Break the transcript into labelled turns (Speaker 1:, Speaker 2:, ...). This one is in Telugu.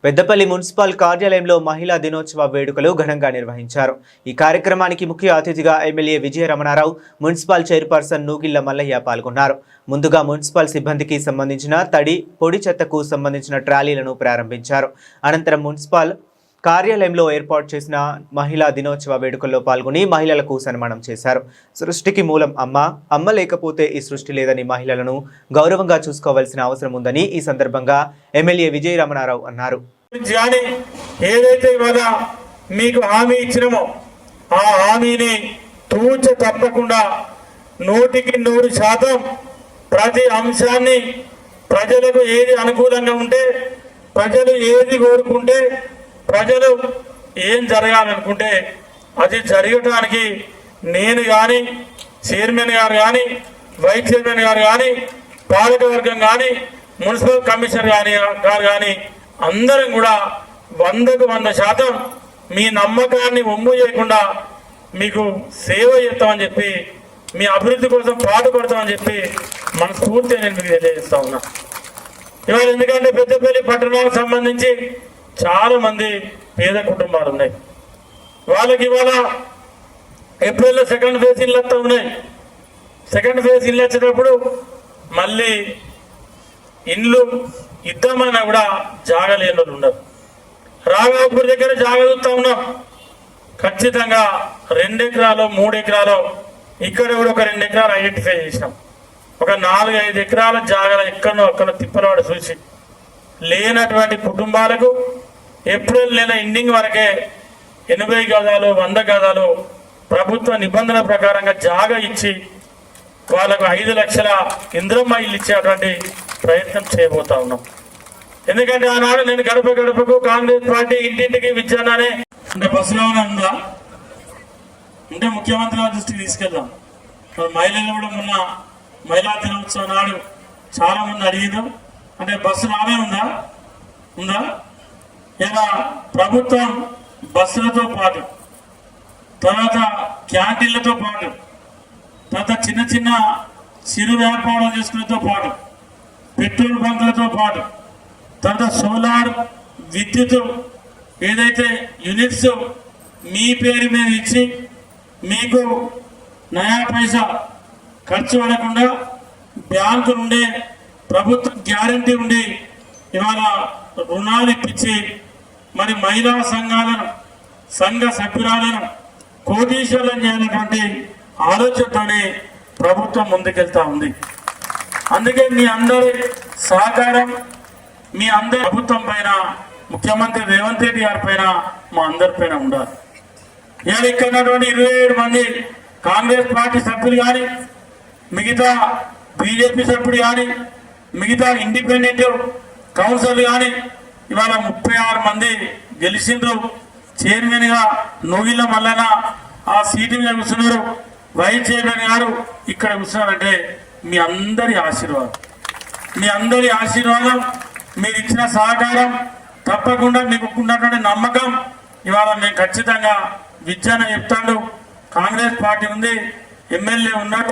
Speaker 1: పెద్దపల్లి మున్సిపల్ కార్యాలయంలో మహిళా దినోత్సవ వేడుకలు ఘనంగా నిర్వహించారు। ఈ కార్యక్రమానికి ముఖ్య అతిథిగా ఎమ్మెల్యే విజయ రమణారావు, మున్సిపల్ చైర్పర్సన్ నూగిళ్ల మల్లయ్య పాల్గొన్నారు। ముందుగా మున్సిపల్ సిబ్బందికి సంబంధించిన తడి, పొడి చెత్తకు సంబంధించిన ట్రాలీలను ప్రారంభించారు। అనంతరం మున్సిపల్ కార్యాలయంలో ఏర్పాటు చేసిన మహిళా దినోత్సవ వేడుకల్లో పాల్గొని మహిళలకు సన్మానం చేశారు। సృష్టికి మూలం అమ్మ లేకపోతే ఈ సృష్టి లేదని మహిళలను గౌరవంగా చూసుకోవాల్సిన అవసరం ఉందని ఈ సందర్భంగా ఎమ్మెల్యే విజయ రమణారావు అన్నారు।
Speaker 2: ఏదైతే ఇవాళ మీకు హామీ ఇచ్చినామో ఆ హామీని తూచ తప్పకుండా 100% ప్రతి అంశాన్ని ప్రజలకు ఏది అనుకూలంగా ఉంటే, ప్రజలు ఏది కోరుకుంటే, ప్రజలు ఏం జరగాలనుకుంటే అది జరగడానికి నేను కానీ, చైర్మన్ గారు కానీ, వైస్ చైర్మన్ గారు కానీ, పాలకవర్గం కానీ, మున్సిపల్ కమిషనర్ గారు కానీ అందరం కూడా 100కు 100% మీ నమ్మకాన్ని ఒమ్ము చేయకుండా మీకు సేవ చేస్తామని చెప్పి, మీ అభివృద్ధి కోసం పాటుపడతామని చెప్పి మనస్ఫూర్తిగా నేను మీకు తెలియజేస్తా ఉన్నా। ఇవాళ ఎందుకంటే పెద్దపల్లి పట్టణానికి సంబంధించి చాలా మంది పేద కుటుంబాలు ఉన్నాయి। వాళ్ళకి ఇవాళ ఏప్రిల్లో సెకండ్ ఫేజ్ ఇల్లు వస్తూ ఉన్నాయి। సెకండ్ ఫేజ్ ఇల్లు వచ్చేటప్పుడు మళ్ళీ ఇండ్లు ఇద్దామన్నా కూడా జాగా లేని వాళ్ళు ఉన్నారు। రాఘవపూర్ దగ్గర జాగా చూస్తూ ఉన్నాం, ఖచ్చితంగా 2 ఎకరాలు 3 ఎకరాలు, ఇక్కడ కూడా ఒక 2 ఎకరాలు ఐడెంటిఫై చేసినాం। ఒక 4-5 ఎకరాల జాగాలు ఎక్కడో అక్కడ తిప్పలవాడు చూసి లేనటువంటి కుటుంబాలకు ఏప్రిల్ నెల ఎండింగ్ వరకే 80 గజాలు 100 గజాలు ప్రభుత్వ నిబంధన ప్రకారంగా జాగా ఇచ్చి వాళ్ళకు 5 లక్షల ఇంద్రమ్మ ఇల్లు ఇచ్చేటువంటి ప్రయత్నం చేయబోతా ఉన్నాం। ఎందుకంటే ఆనాడు నేను గడప గడపకు కాంగ్రెస్ పార్టీ ఇంటింటికి విద్యానే అంటే బస్సులో ఉందా అంటే ముఖ్యమంత్రి గారి దృష్టికి తీసుకెళ్దాం। మహిళలు కూడా మొన్న మహిళా దినోత్సవం నాడు చాలా మంది అడిగినాం, అంటే బస్సు రానే ఉందా ఇలా ప్రభుత్వం బస్సులతో పాటు, తర్వాత క్యాంటీన్లతో పాటు, తర్వాత చిన్న చిన్న చిరు వ్యాపారం చేసుకునేతో పాటు, పెట్రోల్ బంకులతో పాటు, తర్వాత సోలార్ విద్యుత్ ఏదైతే యూనిట్స్ మీ పేరు మీద ఇచ్చి మీకు నయా పైసా ఖర్చు పడకుండా బ్యాంకు నుండే ప్రభుత్వ గ్యారంటీ ఉండి ఇవాళ రుణాలు ఇప్పించి మరి మహిళా సంఘాలను, సంఘ సభ్యురాలను కోటీశ్వరులను చేయాలన్నటువంటి ఆలోచనతోనే ప్రభుత్వం ముందుకెళ్తా ఉంది। అందుకే మీ అందరి సహకారం, మీ అందరి ప్రభుత్వం పైన, ముఖ్యమంత్రి రేవంత్ రెడ్డి గారి పైన, మా అందరి పైన ఉండాలి। ఇవాళ ఇక్కడ ఉన్నటువంటి 27 మంది కాంగ్రెస్ పార్టీ సభ్యులు కానీ, మిగతా బీజేపీ సభ్యుడు కానీ, మిగతా ఇండిపెండెంట్ కౌన్సిల్ కానీ ఇవాళ 36 మంది గెలిచిండ్రు। చైర్మన్ గా నూగిళ్ల మల్లన్న ఆ సీటు మీద కూర్చున్నారు, వైస్ చైర్మన్ గారు ఇక్కడ కూర్చున్నారంటే మీ అందరి ఆశీర్వాదం, మీ అందరి ఆశీర్వాదం, మీరు ఇచ్చిన సహకారం, తప్పకుండా మీకు ఉన్నటువంటి నమ్మకం ఇవాళ మేము ఖచ్చితంగా విద్యను చెప్తాడు। కాంగ్రెస్ పార్టీ ఉంది, ఎమ్మెల్యే ఉన్నారు।